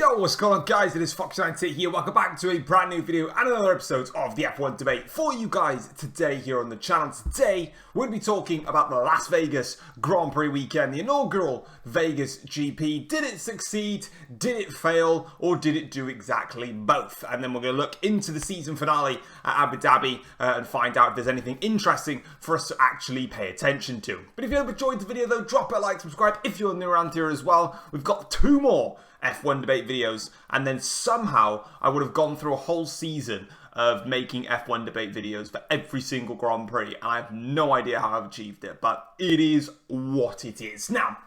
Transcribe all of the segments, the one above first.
Yo, what's going on guys, it is Fox90 here, welcome back to a brand new video and another episode of the F1 debate for you guys today here on the channel. Today, we're going to be talking about the Las Vegas Grand Prix weekend, the inaugural Vegas GP. Did it succeed, did it fail, or did it do exactly both? And then we're going to look into the season finale at Abu Dhabi and find out if there's anything interesting for us to actually pay attention to. But if you have enjoyed the video though, drop a like, subscribe if you're new around here as well. We've got 2 more F1 debate videos, and then somehow I would have gone through a whole season of making F1 debate videos for every single Grand Prix, and I have no idea how I've achieved it, but it is what it is. Now,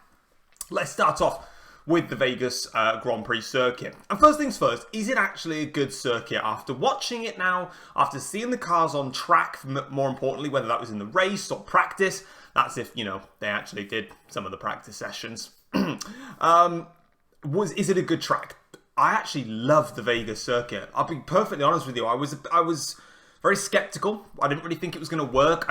let's start off with the Vegas Grand Prix circuit. And first things first, is it actually a good circuit? After watching it now, after seeing the cars on track, more importantly, whether that was in the race or practice, that's if, you know, they actually did some of the practice sessions. Is it a good track? I actually love the Vegas circuit. I'll be perfectly honest with you. I was very skeptical. I didn't really think it was going to work.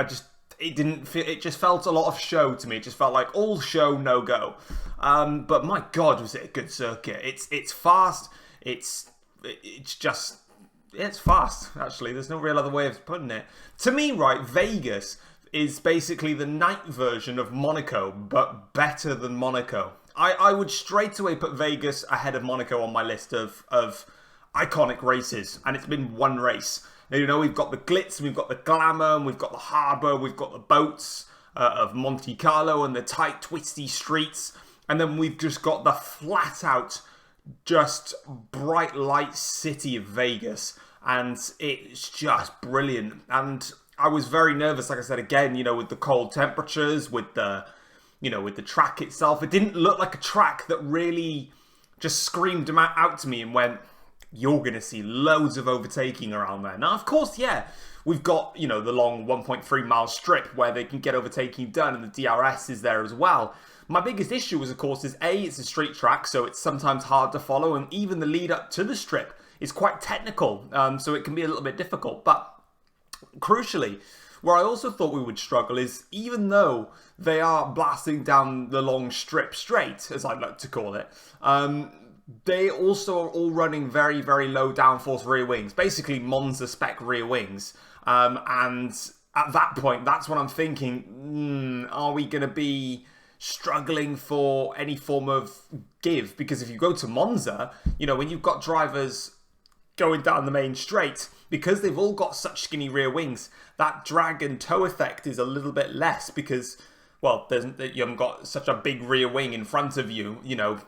It just felt a lot of show to me. It just felt like all show, no go. But my God, was it a good circuit? It's fast. It's fast. Actually, there's no real other way of putting it. To me, right, Vegas is basically the night version of Monaco, but better than Monaco. I would straight away put Vegas ahead of Monaco on my list of iconic races, and it's been one race. Now, you know, we've got the glitz, and we've got the glamour, and we've got the harbour, we've got the boats of Monte Carlo and the tight, twisty streets, and then we've just got the flat-out, just bright light city of Vegas, and it's just brilliant. And I was very nervous, like I said again, you know, with the cold temperatures, with the track itself. It didn't look like a track that really just screamed out to me and went, you're going to see loads of overtaking around there. Now, of course, yeah, we've got, you know, the long 1.3 mile strip where they can get overtaking done, and the DRS is there as well. My biggest issue was, of course, is A, it's a street track, so it's sometimes hard to follow, and even the lead up to the strip is quite technical, so it can be a little bit difficult. But crucially, where I also thought we would struggle is, even though they are blasting down the long strip straight, as I like to call it, they also are all running very, very low downforce rear wings, basically Monza spec rear wings. And at that point, that's when I'm thinking, are we going to be struggling for any form of give? Because if you go to Monza, you know, when you've got drivers going down the main straight, because they've all got such skinny rear wings, that drag and tow effect is a little bit less because, well, you haven't got such a big rear wing in front of you, you know,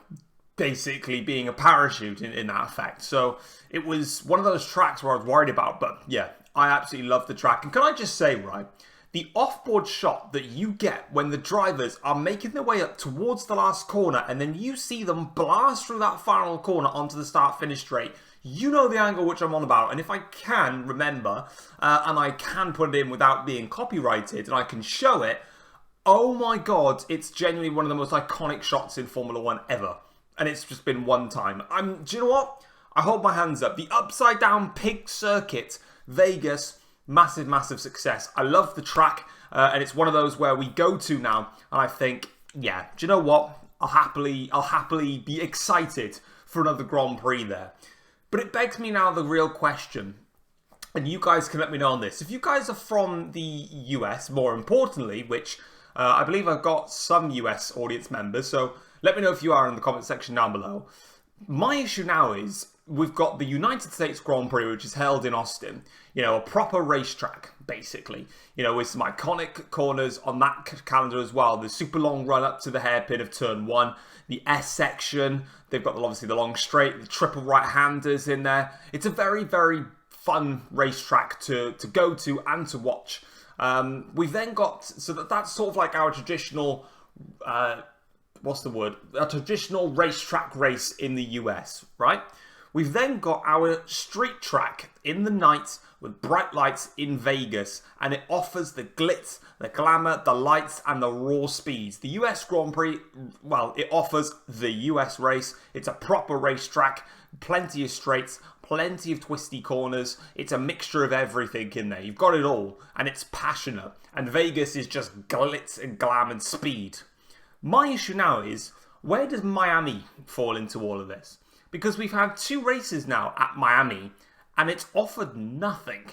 basically being a parachute in that effect. So it was one of those tracks where I was worried about, but yeah, I absolutely love the track. And can I just say, right, the off-board shot that you get when the drivers are making their way up towards the last corner and then you see them blast through that final corner onto the start-finish straight, you know the angle which I'm on about. And if I can remember, and I can put it in without being copyrighted, and I can show it, oh my God, it's genuinely one of the most iconic shots in Formula 1 ever. And it's just been one time. Do you know what? I hold my hands up. The upside down pig circuit, Vegas, massive, massive success. I love the track, and it's one of those where we go to now, and I think, yeah, do you know what? I'll happily be excited for another Grand Prix there. But it begs me now the real question, and you guys can let me know on this. If you guys are from the US, more importantly, which I believe I've got some US audience members, so let me know if you are in the comment section down below. My issue now is we've got the United States Grand Prix, which is held in Austin. You know, a proper racetrack, basically. You know, with some iconic corners on that calendar as well. The super long run up to the hairpin of turn 1. The S section. They've got, obviously, the long straight. The triple right-handers in there. It's a very, very fun racetrack to go to and to watch. We've then got... So that's sort of like our traditional... what's the word? A traditional racetrack race in the US, right? We've then got our street track in the night with bright lights in Vegas, and it offers the glitz, the glamour, the lights, and the raw speeds. The US Grand Prix, well, it offers the US race. It's a proper racetrack, plenty of straights, plenty of twisty corners. It's a mixture of everything in there. You've got it all, and it's passionate. And Vegas is just glitz and glam and speed. My issue now is, where does Miami fall into all of this? because we've had 2 races now at Miami, and it's offered nothing.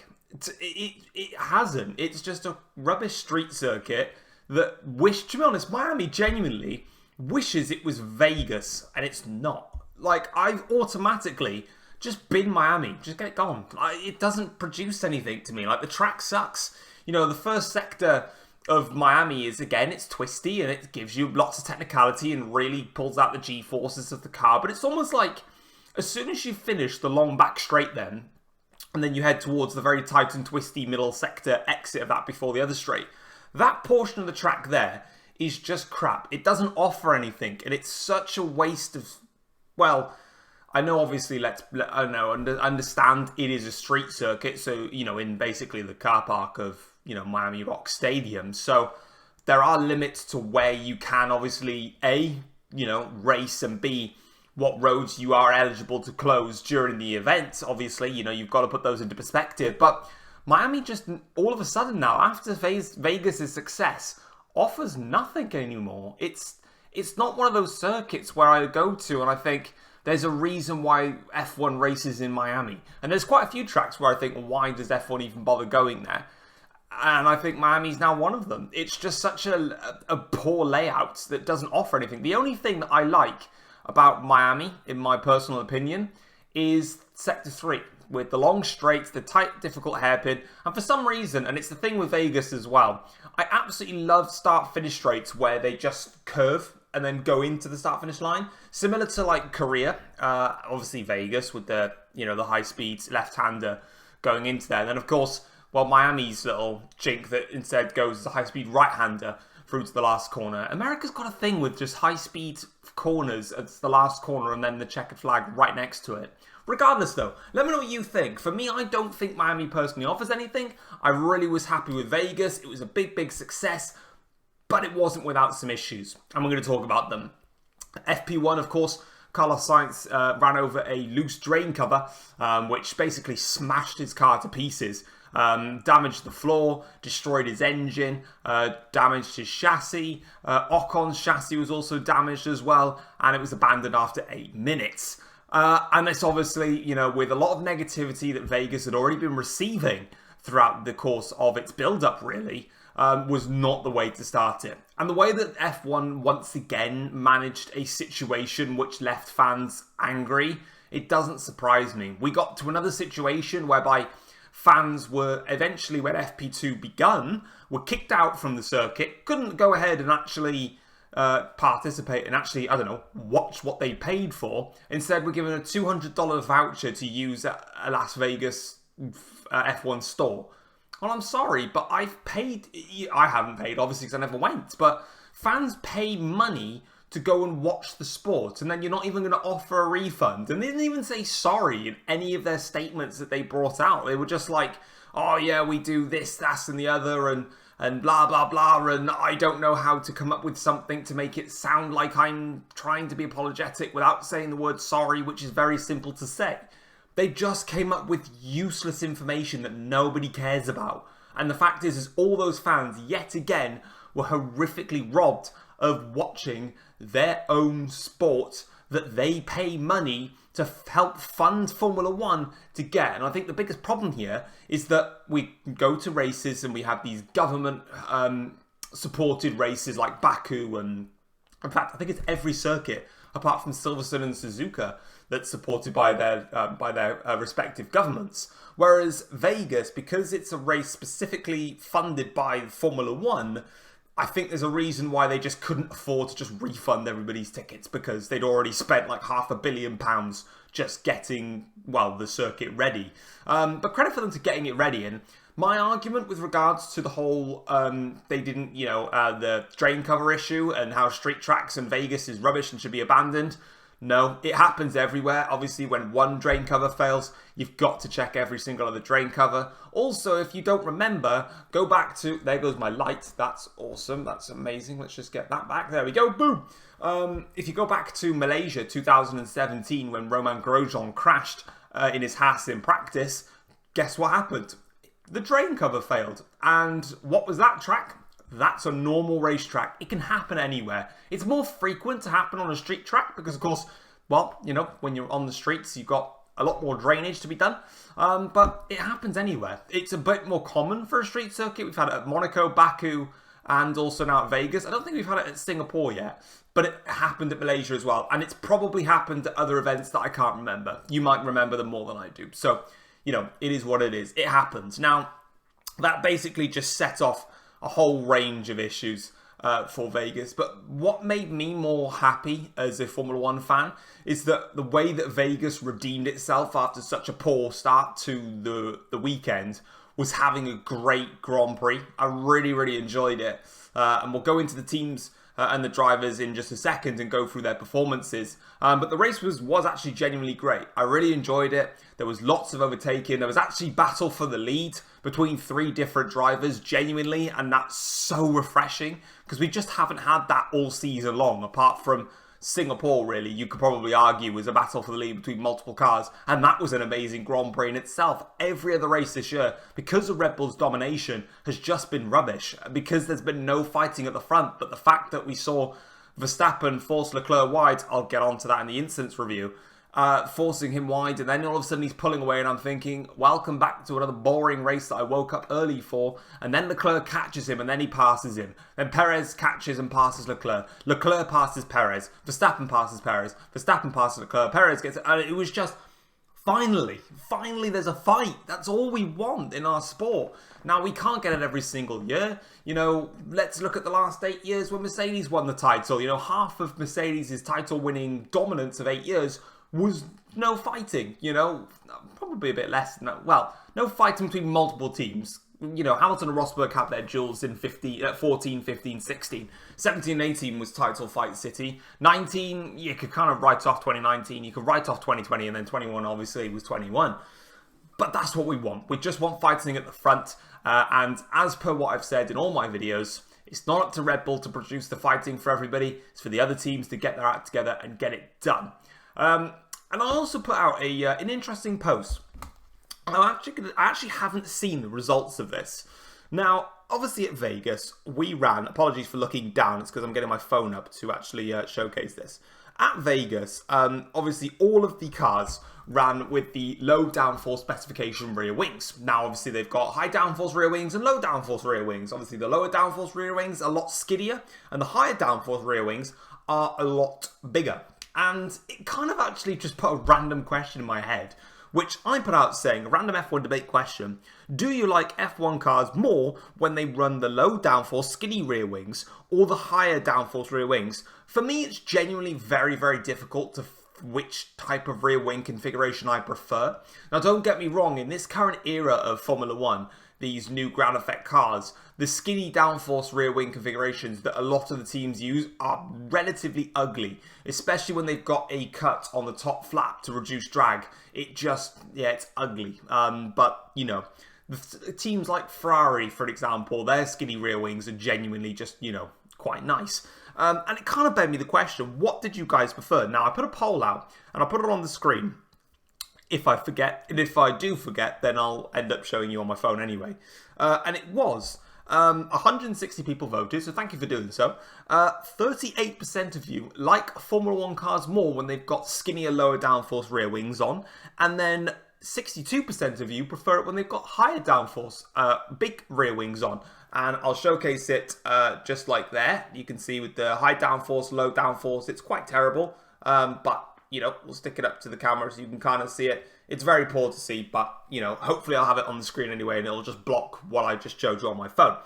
It hasn't. It's just a rubbish street circuit that to be honest, Miami genuinely wishes it was Vegas, and it's not. Like, I've automatically just been Miami. Just get gone. It doesn't produce anything to me. Like, the track sucks. You know, the first sector of Miami is, again, it's twisty, and it gives you lots of technicality and really pulls out the G-forces of the car. But it's almost like, as soon as you finish the long back straight then, and then you head towards the very tight and twisty middle sector exit of that before the other straight, that portion of the track there is just crap. It doesn't offer anything, and it's such a waste of, well, I know obviously understand it is a street circuit, so, you know, in basically the car park of, you know, Miami Rock Stadium, so there are limits to where you can obviously, A, you know, race, and B, what roads you are eligible to close during the event. Obviously, you know, you've got to put those into perspective. But Miami just, all of a sudden now, after Vegas' success, offers nothing anymore. It's not one of those circuits where I go to and I think there's a reason why F1 races in Miami. And there's quite a few tracks where I think, well, why does F1 even bother going there? And I think Miami's now one of them. It's just such a poor layout that doesn't offer anything. The only thing that I like about Miami, in my personal opinion, is Sector 3, with the long straights, the tight, difficult hairpin, and for some reason, and it's the thing with Vegas as well, I absolutely love start-finish straights where they just curve and then go into the start-finish line, similar to like Korea, obviously Vegas with the, you know, the high-speed left-hander going into there, and then of course, well, Miami's little chink that instead goes as a high-speed right-hander through to the last corner. America's got a thing with just high-speed corners at the last corner and then the checkered flag right next to it. Regardless, though, let me know what you think. For me, I don't think Miami personally offers anything. I really was happy with Vegas. It was a big, big success, but it wasn't without some issues, and we're going to talk about them. FP1, of course, Carlos Sainz ran over a loose drain cover, which basically smashed his car to pieces. Damaged the floor, destroyed his engine, damaged his chassis. Ocon's chassis was also damaged as well, and it was abandoned after 8 minutes. And it's obviously, you know, with a lot of negativity that Vegas had already been receiving throughout the course of its build-up, really, was not the way to start it. And the way that F1 once again managed a situation which left fans angry, it doesn't surprise me. We got to another situation whereby fans were eventually, when FP2 begun, were kicked out from the circuit, couldn't go ahead and actually participate and actually, I don't know, watch what they paid for. Instead, we're given a $200 voucher to use at a Las Vegas F1 store. Well, I'm sorry, but I've paid. I haven't paid, obviously, because I never went. But fans pay money to go and watch the sport, and then you're not even going to offer a refund. And they didn't even say sorry in any of their statements that they brought out. They were just like, oh yeah, we do this, that, and the other, and blah, blah, blah, and I don't know how to come up with something to make it sound like I'm trying to be apologetic without saying the word sorry, which is very simple to say. They just came up with useless information that nobody cares about. And the fact is all those fans, yet again, were horrifically robbed of watching their own sport that they pay money to help fund Formula One to get. And I think the biggest problem here is that we go to races and we have these government supported races like Baku, and in fact I think it's every circuit apart from Silverstone and Suzuka that's supported by their respective governments. Whereas Vegas, because it's a race specifically funded by Formula One, I think there's a reason why they just couldn't afford to just refund everybody's tickets, because they'd already spent like £500 million just getting, well, the circuit ready. But credit for them to getting it ready. And my argument with regards to the whole, they didn't, you know, the drain cover issue and how street tracks in Vegas is rubbish and should be abandoned. No, it happens everywhere. Obviously, when one drain cover fails, you've got to check every single other drain cover. Also, if you don't remember, go back to... There goes my light. That's awesome. That's amazing. Let's just get that back. There we go. Boom. If you go back to Malaysia 2017, when Romain Grosjean crashed in his Haas in practice, guess what happened? The drain cover failed. And what was that track? That's a normal racetrack. It can happen anywhere. It's more frequent to happen on a street track because, of course, well, you know, when you're on the streets, you've got a lot more drainage to be done. But it happens anywhere. It's a bit more common for a street circuit. We've had it at Monaco, Baku, and also now at Vegas. I don't think we've had it at Singapore yet, but it happened at Malaysia as well. And it's probably happened at other events that I can't remember. You might remember them more than I do. So, you know, it is what it is. It happens. Now, that basically just set off a whole range of issues for Vegas. But what made me more happy as a Formula One fan is that the way that Vegas redeemed itself after such a poor start to the weekend was having a great Grand Prix. I really, really enjoyed it. And we'll go into the teams and the drivers in just a second and go through their performances. But the race was actually genuinely great. I really enjoyed it. There was lots of overtaking. There was actually battle for the lead between 3 different drivers, genuinely, and that's so refreshing because we just haven't had that all season long, apart from Singapore, really. You could probably argue was a battle for the lead between multiple cars, and that was an amazing Grand Prix in itself. Every other race this year, because of Red Bull's domination, has just been rubbish, because there's been no fighting at the front. But the fact that we saw Verstappen force Leclerc wide, I'll get onto that in the instance review, forcing him wide, and then all of a sudden he's pulling away, and I'm thinking, welcome back to another boring race that I woke up early for. And then Leclerc catches him, and then he passes him. Then Perez catches and passes Leclerc. Leclerc passes Perez. Verstappen passes Perez. Verstappen passes Leclerc. Perez gets it. And it was just, finally there's a fight. That's all we want in our sport. Now, we can't get it every single year. You know, let's look at the last 8 years when Mercedes won the title. You know, half of Mercedes' title-winning dominance of 8 years was no fighting, you know, probably a bit less than that. Well, no fighting between multiple teams. You know, Hamilton and Rosberg had their duels in 14, 15, 16. 17 and 18 was title fight city. 19, you could kind of write off 2019. You could write off 2020, and then 21 obviously was 21. But that's what we want. We just want fighting at the front. And as per what I've said in all my videos, it's not up to Red Bull to produce the fighting for everybody. It's for the other teams to get their act together and get it done. And I also put out an interesting post. I actually haven't seen the results of this. Now, obviously at Vegas, we ran, apologies for looking down, it's because I'm getting my phone up to actually showcase this. At Vegas, obviously all of the cars ran with the low downforce specification rear wings. Now, obviously they've got high downforce rear wings and low downforce rear wings. Obviously the lower downforce rear wings are a lot skiddier, and the higher downforce rear wings are a lot bigger. And it kind of actually just put a random question in my head, which I put out saying, a random F1 debate question: do you like F1 cars more when they run the low downforce skinny rear wings or the higher downforce rear wings? For me, it's genuinely very, very difficult to which type of rear wing configuration I prefer. Now, don't get me wrong, in this current era of Formula One, these new ground effect cars, the skinny downforce rear wing configurations that a lot of the teams use are relatively ugly, especially when they've got a cut on the top flap to reduce drag. It just, yeah, it's ugly. But, you know, the teams like Ferrari, for example, their skinny rear wings are genuinely just, you know, quite nice. And it kind of begged me the question, what did you guys prefer? Now, I put a poll out, and I'll put it on the screen if I forget, and if I do forget, then I'll end up showing you on my phone anyway. And it was 160 people voted, so thank you for doing so. 38% of you like Formula One cars more when they've got skinnier, lower downforce rear wings on, and then 62% of you prefer it when they've got higher downforce, big rear wings on. And I'll showcase it just like there. You can see with the high downforce, low downforce, it's quite terrible. But, you know, we'll stick it up to the camera so you can kind of see it. It's very poor to see, but, you know, hopefully I'll have it on the screen anyway, and it'll just block what I just showed you on my phone.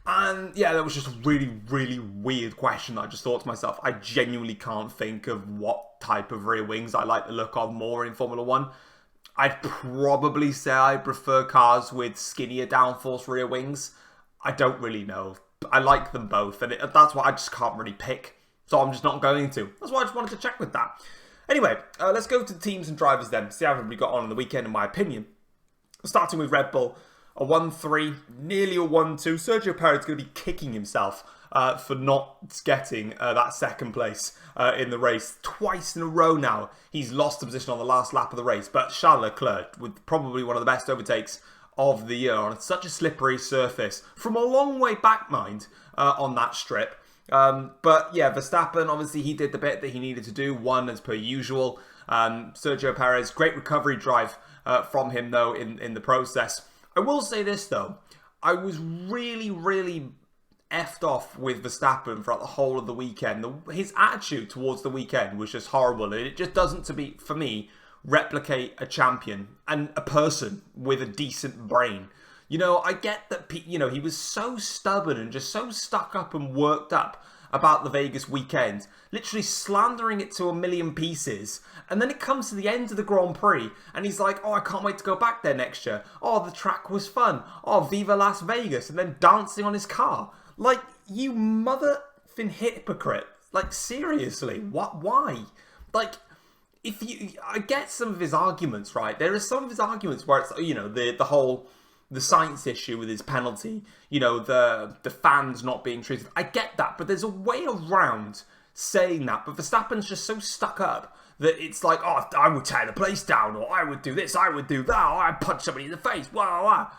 And yeah, that was just a really, really weird question that I just thought to myself. I genuinely can't think of what type of rear wings I like the look of more in Formula One. I'd probably say I prefer cars with skinnier downforce rear wings. I don't really know. I like them both, and that's why I just can't really pick. So I'm just not going to. That's why I just wanted to check with that. Anyway, let's go to the teams and drivers then. See how everybody got on the weekend, in my opinion. Starting with Red Bull, a 1-3, nearly a 1-2. Sergio Perez is going to be kicking himself for not getting that second place in the race. Twice in a row now, he's lost the position on the last lap of the race. But Charles Leclerc, with probably one of the best overtakes of the year on such a slippery surface, from a long way back, mind, on that strip. But yeah, Verstappen, obviously he did the bit that he needed to do, won as per usual. Sergio Perez, great recovery drive from him though in the process. I will say this though, I was really effed off with Verstappen throughout the whole of the weekend. His attitude towards the weekend was just horrible, and it just doesn't, for me, replicate a champion and a person with a decent brain. You know, I get that, you know, he was so stubborn and just so stuck up and worked up about the Vegas weekend, literally slandering it to a million pieces. And then it comes to the end of the Grand Prix, and he's like, oh, I can't wait to go back there next year. Oh, the track was fun. Oh, Viva Las Vegas. And then dancing on his car. Like, you mother-fin hypocrite. Like, seriously, what? Why? Like, I get some of his arguments, right? There are some of his arguments where it's, you know, the science issue with his penalty, you know, the fans not being treated. I get that, but there's a way around saying that. But Verstappen's just so stuck up that it's like, oh, I would tear the place down, or I would do this, I would do that, or I'd punch somebody in the face, blah.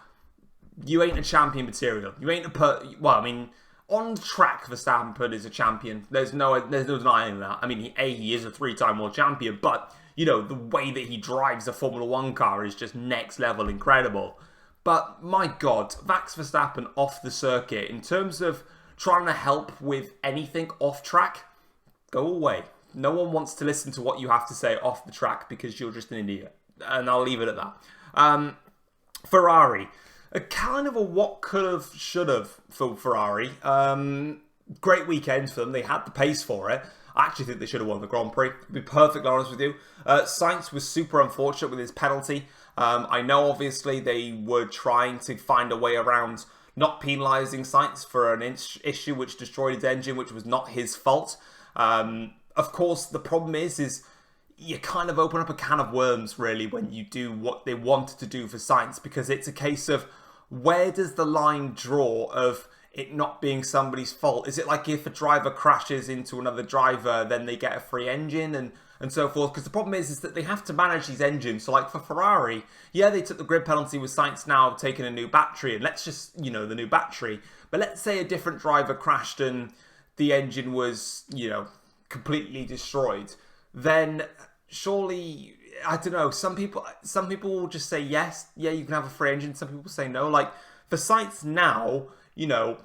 You ain't a champion material. You ain't well, I mean, on track, Verstappen is a champion. There's no denying that. I mean, he is a 3-time world champion, but, you know, the way that he drives a Formula 1 car is just next level incredible. But, my God, Max Verstappen off the circuit, in terms of trying to help with anything off track, go away. No one wants to listen to what you have to say off the track because you're just an idiot. And I'll leave it at that. Ferrari. A kind of a what could have, should have for Ferrari. Great weekend for them. They had the pace for it. I actually think they should have won the Grand Prix, to be perfectly honest with you. Sainz was super unfortunate with his penalty. I know, obviously, they were trying to find a way around not penalising Sainz for an issue which destroyed his engine, which was not his fault. Of course, the problem is you kind of open up a can of worms, really, when you do what they wanted to do for Sainz, because it's a case of, where does the line draw of it not being somebody's fault? Is it like if a driver crashes into another driver, then they get a free engine and so forth? Because the problem is that they have to manage these engines. So like for Ferrari, yeah, they took the grid penalty with Sainz now taking a new battery, and let's just, you know, the new battery. But let's say a different driver crashed and the engine was, you know, completely destroyed. Then surely, I don't know, some people will just say yes, yeah, you can have a free engine. Some people say no. Like for Sainz now, you know,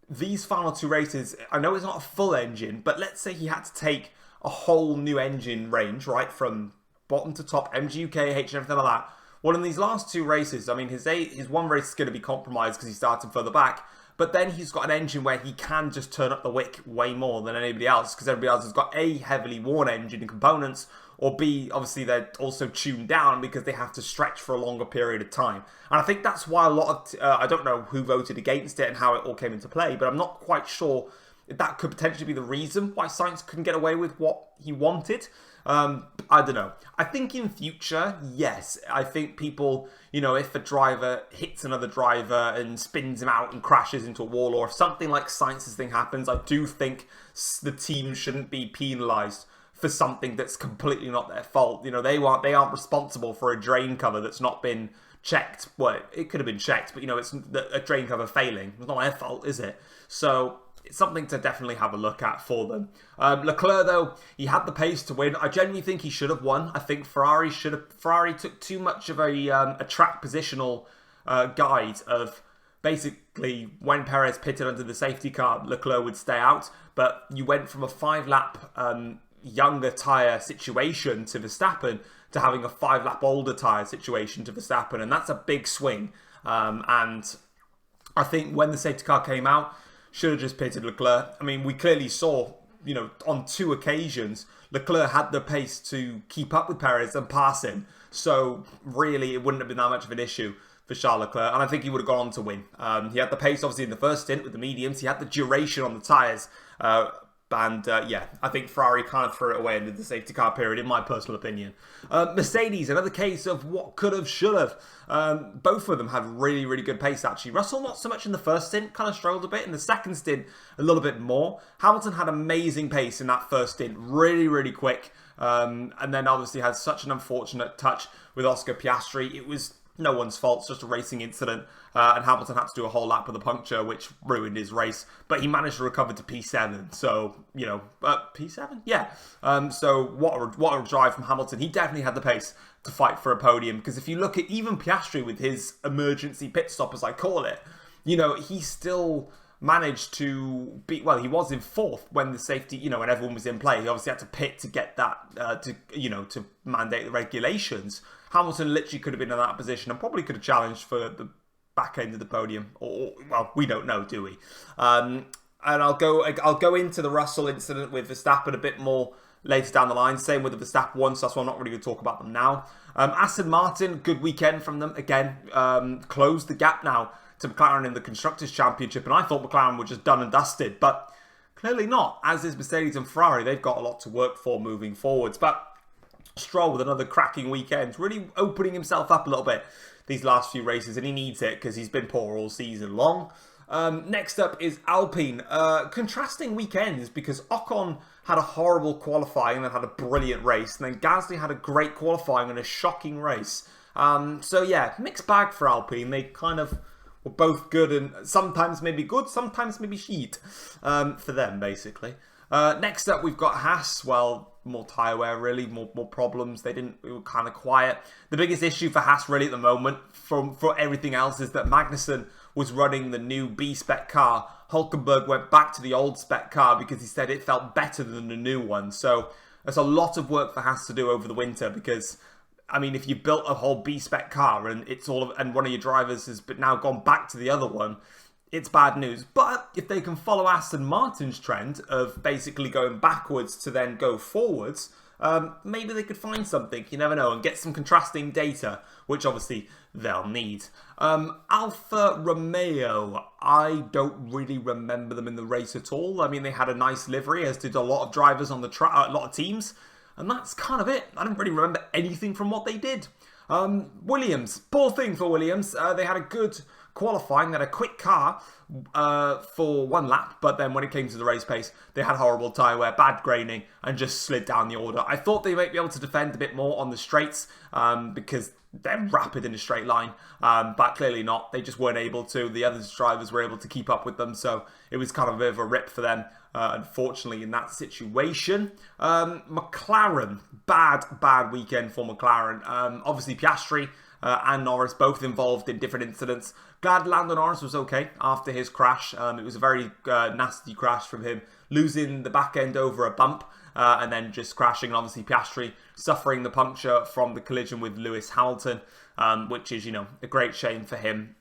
these final 2 races, I know it's not a full engine, but let's say he had to take a whole new engine range, right, from bottom to top, MGUK, H and everything like that. Well, in these last 2 races, I mean, his one race is going to be compromised because he's starting further back, but then he's got an engine where he can just turn up the wick way more than anybody else, because everybody else has got A, heavily worn engine and components, or B, obviously they're also tuned down because they have to stretch for a longer period of time. And I think that's why a lot of, I don't know who voted against it and how it all came into play, but I'm not quite sure if that could potentially be the reason why Sainz couldn't get away with what he wanted. I don't know. I think in future, yes. I think people, you know, if a driver hits another driver and spins him out and crashes into a wall, or if something like Sainz's thing happens, I do think the team shouldn't be penalised for something that's completely not their fault. You know, they aren't responsible for a drain cover that's not been checked. Well, it could have been checked, but, you know, it's a drain cover failing. It's not their fault, is it? So it's something to definitely have a look at for them. Leclerc, though, he had the pace to win. I genuinely think he should have won. I think Ferrari took too much of a track positional guide of basically when Perez pitted under the safety car, Leclerc would stay out. But you went from a 5-lap younger tyre situation to Verstappen to having a 5-lap older tyre situation to Verstappen, and that's a big swing. And I think when the safety car came out, should have just pitted Leclerc. I mean, we clearly saw, you know, on 2 occasions, Leclerc had the pace to keep up with Perez and pass him. So really, it wouldn't have been that much of an issue for Charles Leclerc, and I think he would have gone on to win. He had the pace, obviously, in the first stint with the mediums. He had the duration on the tyres. Yeah, I think Ferrari kind of threw it away into the safety car period, in my personal opinion. Mercedes, another case of what could have, should have. Both of them had really, really good pace, actually. Russell, not so much in the first stint, kind of struggled a bit. In the second stint, a little bit more. Hamilton had amazing pace in that first stint, really, really quick. And then obviously had such an unfortunate touch with Oscar Piastri. It was no one's fault. It's just a racing incident, and Hamilton had to do a whole lap with a puncture, which ruined his race. But he managed to recover to P7, so, you know, P7? Yeah. So what a drive from Hamilton. He definitely had the pace to fight for a podium, because if you look at even Piastri with his emergency pit stop, as I call it, you know, he still managed to be, well, he was in fourth when the safety, you know, when everyone was in play. He obviously had to pit to get that, to mandate the regulations. Hamilton literally could have been in that position and probably could have challenged for the back end of the podium. Or well, we don't know, do we? And I'll go into the Russell incident with Verstappen a bit more later down the line. Same with the Verstappen one, so that's why I'm not really going to talk about them now. Aston Martin, good weekend from them. Again, closed the gap now to McLaren in the Constructors' Championship, and I thought McLaren were just done and dusted, but clearly not. As is Mercedes and Ferrari, they've got a lot to work for moving forwards. But Stroll with another cracking weekend, really opening himself up a little bit these last few races, and he needs it because he's been poor all season long. Next up is Alpine. Contrasting weekends, because Ocon had a horrible qualifying and then had a brilliant race, and then Gasly had a great qualifying and a shocking race. So yeah, mixed bag for Alpine. They kind of were both good, and sometimes maybe good, sometimes maybe shit for them, basically. Next up, we've got Haas. Well, more tyre wear, really, more problems. They were kind of quiet. The biggest issue for Haas, really, at the moment, for everything else, is that Magnussen was running the new B-spec car. Hulkenberg went back to the old spec car because he said it felt better than the new one. So there's a lot of work for Haas to do over the winter, because I mean, if you built a whole B-spec car and and one of your drivers has now gone back to the other one, it's bad news. But if they can follow Aston Martin's trend of basically going backwards to then go forwards, maybe they could find something, you never know, and get some contrasting data, which obviously they'll need. Alfa Romeo, I don't really remember them in the race at all. I mean, they had a nice livery, as did a lot of drivers on the track, a lot of teams. And that's kind of it. I don't really remember anything from what they did. Williams, poor thing for Williams. They had a good qualifying. They had a quick car for one lap, but then when it came to the race pace, they had horrible tyre wear, bad graining, and just slid down the order. I thought they might be able to defend a bit more on the straights because they're rapid in a straight line, but clearly not. They just weren't able to. The other drivers were able to keep up with them, so it was kind of a bit of a rip for them. Unfortunately, in that situation. McLaren, bad weekend for McLaren. Obviously, Piastri and Norris both involved in different incidents. Glad Lando Norris was okay after his crash. It was a very nasty crash from him, losing the back end over a bump and then just crashing. And obviously, Piastri suffering the puncture from the collision with Lewis Hamilton, which is, you know, a great shame for him.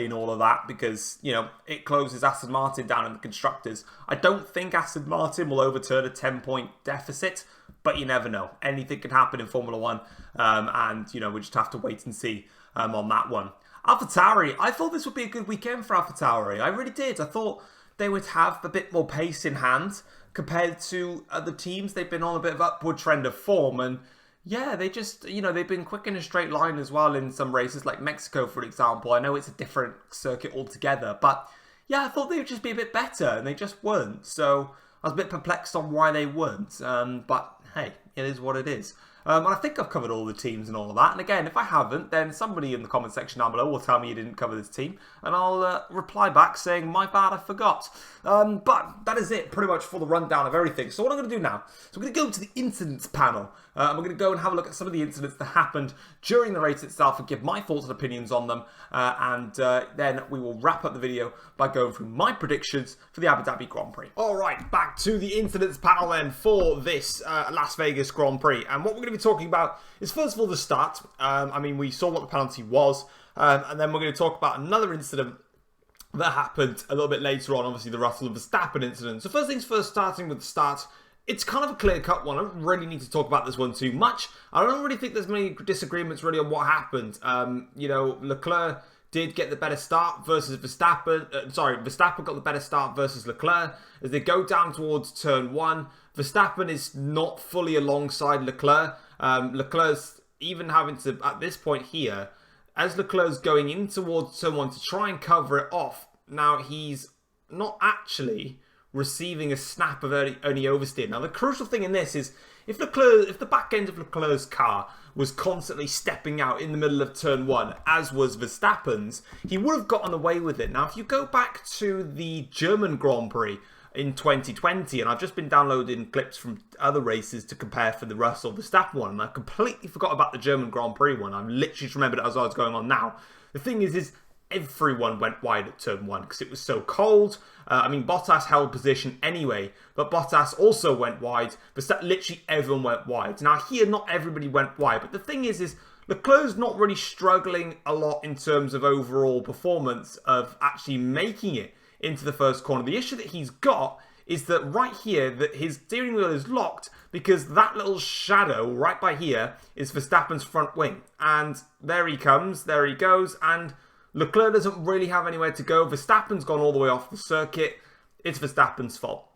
In all of that, because, you know, it closes Aston Martin down in the Constructors. I don't think Aston Martin will overturn a 10-point deficit, but you never know. Anything can happen in Formula 1, and, you know, we just have to wait and see on that one. AlphaTauri, I thought this would be a good weekend for AlphaTauri. I really did. I thought they would have a bit more pace in hand compared to other teams. They've been on a bit of upward trend of form, and yeah, they just, you know, they've been quick in a straight line as well in some races, like Mexico, for example. I know it's a different circuit altogether, but yeah, I thought they would just be a bit better, and they just weren't. So I was a bit perplexed on why they weren't, but hey, it is what it is. And I think I've covered all the teams and all of that. And again, if I haven't, then somebody in the comment section down below will tell me you didn't cover this team. And I'll reply back saying, my bad, I forgot. But that is it pretty much for the rundown of everything. So what I'm going to do now, so we're going to go to the incidents panel. And we're going to go and have a look at some of the incidents that happened during the race itself and give my thoughts and opinions on them. And then we will wrap up the video by going through my predictions for the Abu Dhabi Grand Prix. All right, back to the incidents panel then for this Las Vegas Grand Prix. And what we're going to be talking about is, first of all, the start. I mean, we saw what the penalty was. And then we're going to talk about another incident that happened a little bit later on, obviously the Russell and Verstappen incident. So first things first, starting with the start. It's kind of a clear-cut one. I don't really need to talk about this one too much. I don't really think there's many disagreements really on what happened. You know, Leclerc did get the better start versus Verstappen. Verstappen got the better start versus Leclerc. As they go down towards turn 1, Verstappen is not fully alongside Leclerc. Leclerc's even having to, at this point here, as Leclerc's going in towards turn 1 to try and cover it off, now he's not actually receiving a snap of only oversteer. Now, the crucial thing in this is if the back end of Leclerc's car was constantly stepping out in the middle of turn 1, as was Verstappen's, he would have gotten away with it. Now, if you go back to the German Grand Prix in 2020, and I've just been downloading clips from other races to compare for the Russell Verstappen one, and I completely forgot about the German Grand Prix one. I've literally just remembered it as I was going on now. The thing is everyone went wide at turn 1 because it was so cold. I mean, Bottas held position anyway, but Bottas also went wide. Literally everyone went wide. Now here, not everybody went wide, but the thing is Leclerc's not really struggling a lot in terms of overall performance of actually making it into the first corner. The issue that he's got is that right here, that his steering wheel is locked because that little shadow right by here is Verstappen's front wing. And there he comes, there he goes, and Leclerc doesn't really have anywhere to go. Verstappen's gone all the way off the circuit. It's Verstappen's fault.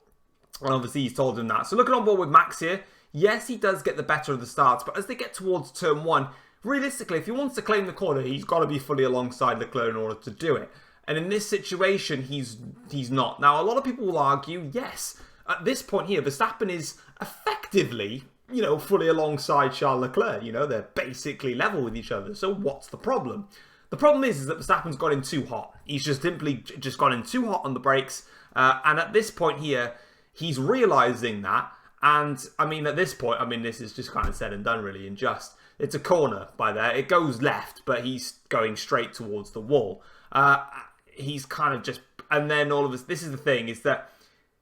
And obviously he's told him that. So looking on board with Max here, yes, he does get the better of the starts, but as they get towards turn 1, realistically, if he wants to claim the corner, he's got to be fully alongside Leclerc in order to do it. And in this situation, he's not. Now, a lot of people will argue, yes, at this point here, Verstappen is effectively, fully alongside Charles Leclerc. They're basically level with each other. So what's the problem? The problem is that Verstappen's got in too hot. He's just simply gone in too hot on the brakes. And at this point here, he's realising that. And, at this point, this is just kind of said and done, really, and just. It's a corner by there. It goes left, but he's going straight towards the wall. He's kind of just. And then all of this. This is the thing, is that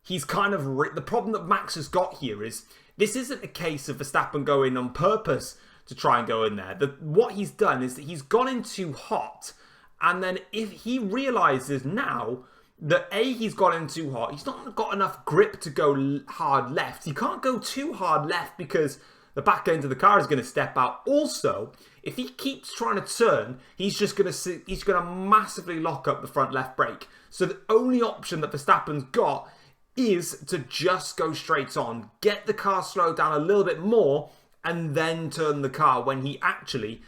he's kind of. The problem that Max has got here is this isn't a case of Verstappen going on purpose to try and go in there. What he's done is that he's gone in too hot, and then if he realises now that he's gone in too hot, he's not got enough grip to go hard left. He can't go too hard left because the back end of the car is going to step out. Also, if he keeps trying to turn, he's going to massively lock up the front left brake. So the only option that Verstappen's got is to just go straight on, get the car slowed down a little bit more, and then turn the car when he actually,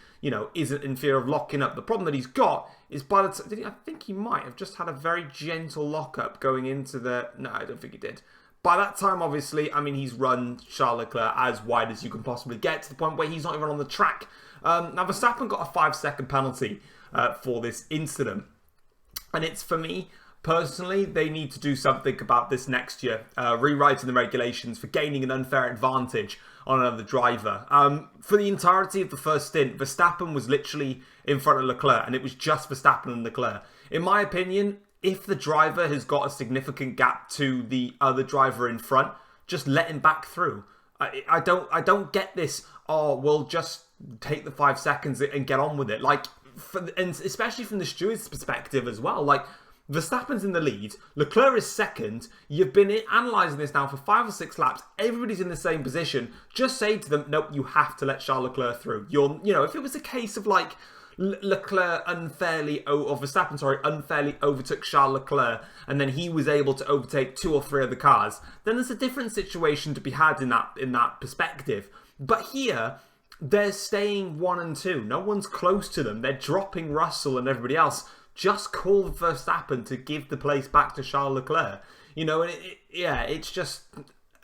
isn't in fear of locking up. The problem that he's got is by the time, I think he might have just had a very gentle lockup going into the, no, I don't think he did. By that time, obviously, he's run Charles Leclerc as wide as you can possibly get, to the point where he's not even on the track. Now, Verstappen got a 5-second penalty for this incident. And it's, for me, personally, they need to do something about this next year, rewriting the regulations for gaining an unfair advantage on another driver. For the entirety of the first stint, Verstappen was literally in front of Leclerc, and it was just Verstappen and Leclerc. In my opinion, if the driver has got a significant gap to the other driver in front, just let him back through. I don't get this, we'll just take the 5 seconds and get on with it. And especially from the steward's perspective as well. Verstappen's in the lead, Leclerc is second, you've been analysing this now for 5 or 6 laps, everybody's in the same position, just say to them, nope, you have to let Charles Leclerc through. If it was a case of Leclerc unfairly overtook Charles Leclerc, and then he was able to overtake 2 or 3 other cars, then there's a different situation to be had in that perspective. But here, they're staying 1 and 2. No one's close to them. They're dropping Russell and everybody else. Just call Verstappen to give the place back to Charles Leclerc. It's just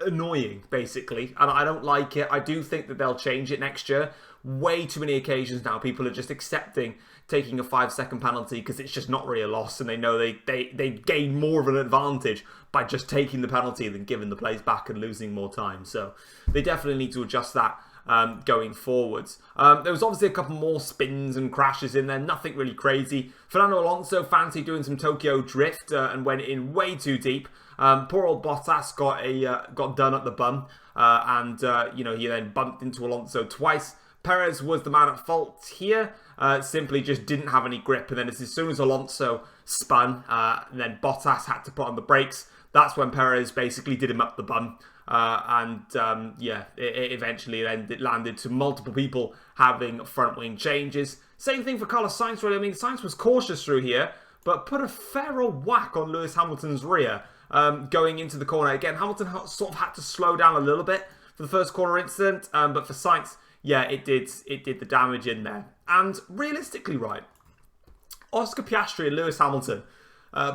annoying, basically. And I don't like it. I do think that they'll change it next year. Way too many occasions now, people are just accepting taking a 5-second penalty because it's just not really a loss, and they know they gain more of an advantage by just taking the penalty than giving the place back and losing more time. So they definitely need to adjust that going forwards. There was obviously a couple more spins and crashes in there, nothing really crazy. Fernando Alonso fancied doing some Tokyo drift and went in way too deep. Poor old Bottas got done at the bum, and he then bumped into Alonso twice. Perez was the man at fault here, simply just didn't have any grip, and then as soon as Alonso spun, and then Bottas had to put on the brakes, that's when Perez basically did him up the bum. It eventually it landed to multiple people having front wing changes. Same thing for Carlos Sainz, really. Sainz was cautious through here, but put a fair old whack on Lewis Hamilton's rear going into the corner. Again, Hamilton sort of had to slow down a little bit for the first corner incident, but for Sainz, it did the damage in there. And realistically, right, Oscar Piastri and Lewis Hamilton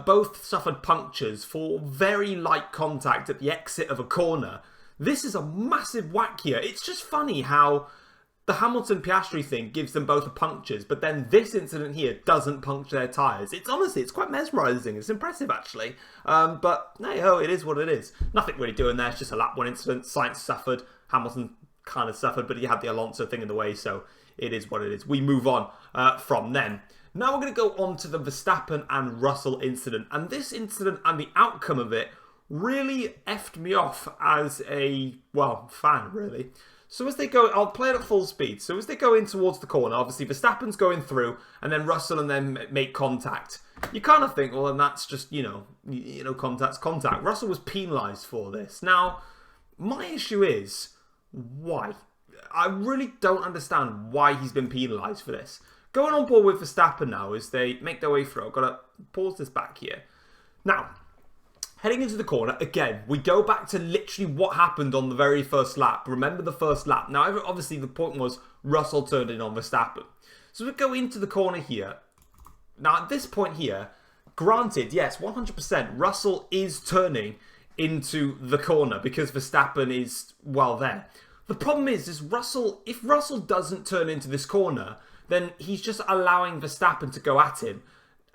both suffered punctures for very light contact at the exit of a corner. This is a massive whack here. It's just funny how the Hamilton-Piastri thing gives them both punctures, but then this incident here doesn't puncture their tyres. It's honestly, it's quite mesmerising. It's impressive, actually. But, hey-ho, it is what it is. Nothing really doing there. It's just a lap 1 incident. Sainz suffered. Hamilton kind of suffered, but he had the Alonso thing in the way, so it is what it is. We move on from them. Now we're going to go on to the Verstappen and Russell incident. And this incident and the outcome of it really effed me off as a, well, fan, really. So as they go, I'll play it at full speed. So as they go in towards the corner, obviously Verstappen's going through, and then Russell and them make contact. You kind of think, well, then that's just, you know, contact's contact. Russell was penalised for this. Now, my issue is, why? I really don't understand why he's been penalised for this. Going on board with Verstappen now as they make their way through. I've got to pause this back here. Now, heading into the corner, again, we go back to literally what happened on the very first lap. Remember the first lap. Now, obviously, the point was Russell turned in on Verstappen. So we go into the corner here. Now, at this point here, granted, yes, 100%, Russell is turning into the corner because Verstappen is, well, there. The problem is if Russell doesn't turn into this corner, then he's just allowing Verstappen to go at him.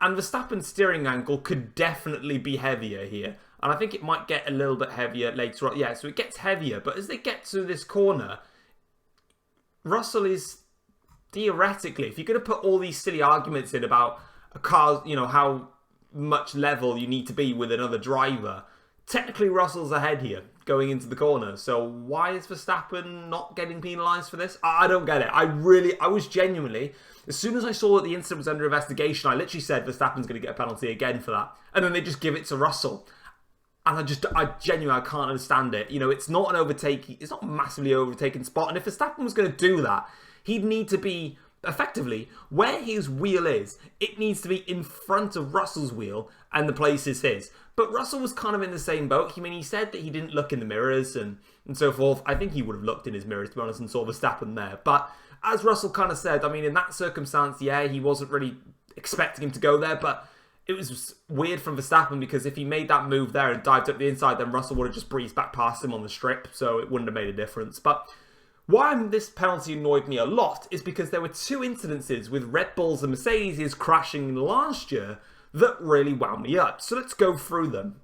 And Verstappen's steering angle could definitely be heavier here. And I think it might get a little bit heavier later on. Yeah, so it gets heavier. But as they get to this corner, Russell is theoretically, if you're going to put all these silly arguments in about a car, you know, how much level you need to be with another driver, technically Russell's ahead here going into the corner. So why is Verstappen not getting penalised for this? I don't get it. I was genuinely, as soon as I saw that the incident was under investigation, I literally said Verstappen's going to get a penalty again for that. And then they just give it to Russell. And I genuinely can't understand it. You know, it's not an overtaking, it's not a massively overtaken spot. And if Verstappen was going to do that, he'd need to be, effectively, where his wheel is, it needs to be in front of Russell's wheel, and the place is his. But Russell was kind of in the same boat. I mean, he said that he didn't look in the mirrors and so forth. I think he would have looked in his mirrors, to be honest, and saw Verstappen there. But as Russell kind of said, I mean, in that circumstance, yeah, he wasn't really expecting him to go there, but it was weird from Verstappen because if he made that move there and dived up the inside, then Russell would have just breezed back past him on the strip, so it wouldn't have made a difference. But why this penalty annoyed me a lot is because there were two incidences with Red Bulls and Mercedes crashing last year that really wound me up. So let's go through them.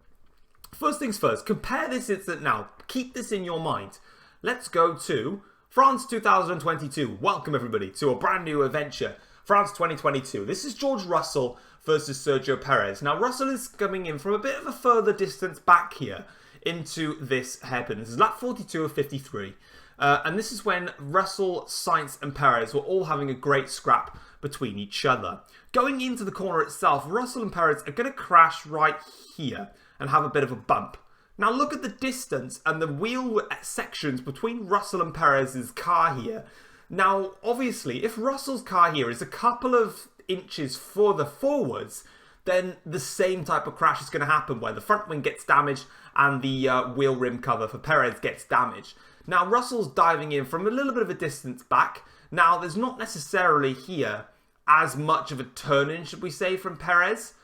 First things first, compare this incident now. Keep this in your mind. Let's go to France 2022. Welcome everybody to a brand new adventure. France 2022. This is George Russell versus Sergio Perez. Now Russell is coming in from a bit of a further distance back here into this hairpin. This is lap 42 of 53. And this is when Russell, Sainz and Perez were all having a great scrap between each other. Going into the corner itself, Russell and Perez are going to crash right here and have a bit of a bump. Now look at the distance and the wheel sections between Russell and Perez's car here. Now obviously if Russell's car here is a couple of inches further forwards, then the same type of crash is going to happen where the front wing gets damaged and the wheel rim cover for Perez gets damaged. Now Russell's diving in from a little bit of a distance back. Now there's not necessarily here as much of a turn-in, should we say, from Perez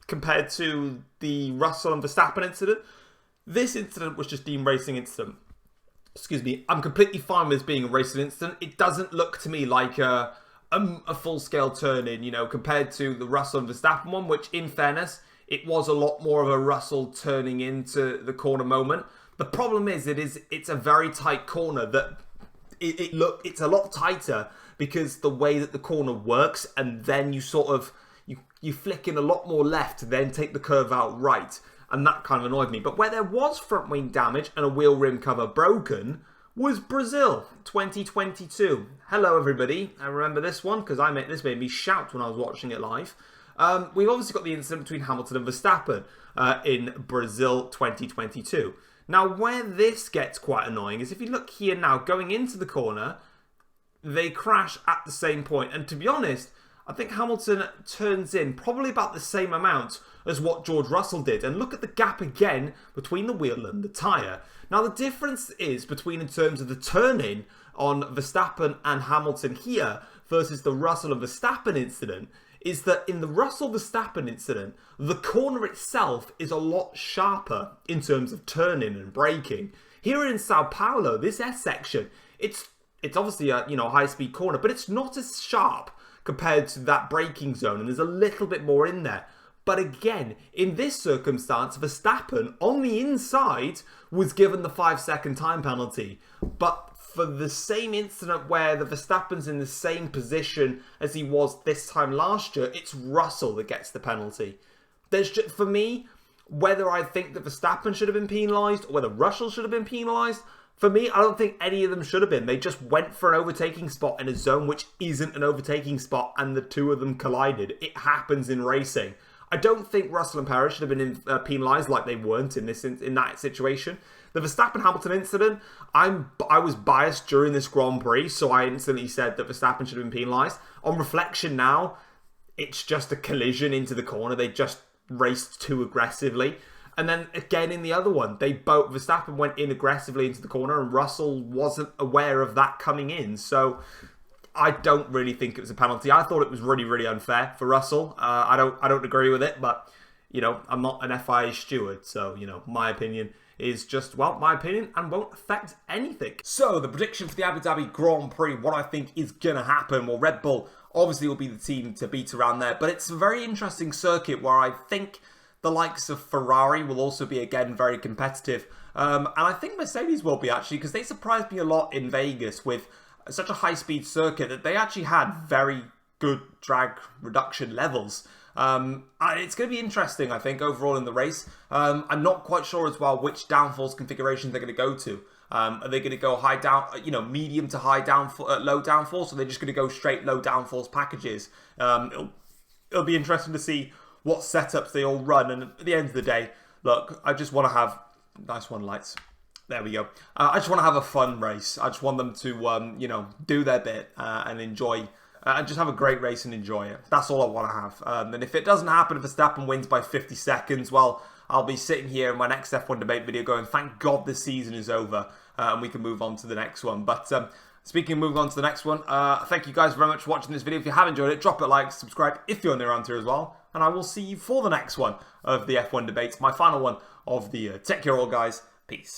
compared to the Russell and Verstappen incident. This incident was just deemed racing incident. Excuse me, I'm completely fine with this being a racing incident. It doesn't look to me like a full-scale turn-in, you know, compared to the Russell and Verstappen one, which in fairness, it was a lot more of a Russell turning into the corner moment. The problem is, it's a very tight corner that it's a lot tighter because the way that the corner works, and then you sort of you flick in a lot more left, then take the curve out right, and that kind of annoyed me. But where there was front wing damage and a wheel rim cover broken was Brazil 2022. Hello everybody, I remember this one because this made me shout when I was watching it live. We've obviously got the incident between Hamilton and Verstappen in Brazil 2022. Now, where this gets quite annoying is if you look here now, going into the corner, they crash at the same point. And to be honest, I think Hamilton turns in probably about the same amount as what George Russell did. And look at the gap again between the wheel and the tyre. Now, the difference is between in terms of the turn-in on Verstappen and Hamilton here versus the Russell and Verstappen incident is that in the Russell-Verstappen incident, the corner itself is a lot sharper in terms of turning and braking. Here in Sao Paulo, this S section, it's obviously a high-speed corner, but it's not as sharp compared to that braking zone, and there's a little bit more in there. But again, in this circumstance, Verstappen on the inside was given the 5-second time penalty. But for the same incident where the Verstappen's in the same position as he was this time last year, it's Russell that gets the penalty. There's just, for me, whether I think that Verstappen should have been penalised or whether Russell should have been penalised, for me, I don't think any of them should have been. They just went for an overtaking spot in a zone which isn't an overtaking spot, and the two of them collided. It happens in racing. I don't think Russell and Perez should have been penalised like they weren't in that situation. The Verstappen-Hamilton incident, I was biased during this Grand Prix, so I instantly said that Verstappen should have been penalised. On reflection now, it's just a collision into the corner. They just raced too aggressively. And then again in the other one, Verstappen went in aggressively into the corner and Russell wasn't aware of that coming in. So I don't really think it was a penalty. I thought it was really, really unfair for Russell. I don't agree with it, but I'm not an FIA steward, so my opinion is just, well, my opinion and won't affect anything. So the prediction for the Abu Dhabi Grand Prix, what I think is gonna happen. Well, Red Bull obviously will be the team to beat around there, but it's a very interesting circuit where I think the likes of Ferrari will also be, again, very competitive. And I think Mercedes will be, actually, because they surprised me a lot in Vegas with such a high-speed circuit that they actually had very good drag reduction levels. It's going to be interesting, I think, overall in the race. I'm not quite sure as well which downforce configurations they're going to go to. Are they going to go high down, medium to high low downforce, or are they just going to go straight low downforce packages? It'll be interesting to see what setups they all run. And at the end of the day, look, I just want to have nice one lights. There we go. I just want to have a fun race. I just want them to, do their bit and enjoy. And just have a great race and enjoy it. That's all I want to have. And if it doesn't happen, if Verstappen wins by 50 seconds, well, I'll be sitting here in my next F1 debate video going, thank God this season is over. And we can move on to the next one. But speaking of moving on to the next one, thank you guys very much for watching this video. If you have enjoyed it, drop a like, subscribe if you're new around here as well. And I will see you for the next one of the F1 debates, my final one of the year. Take care all, guys. Peace.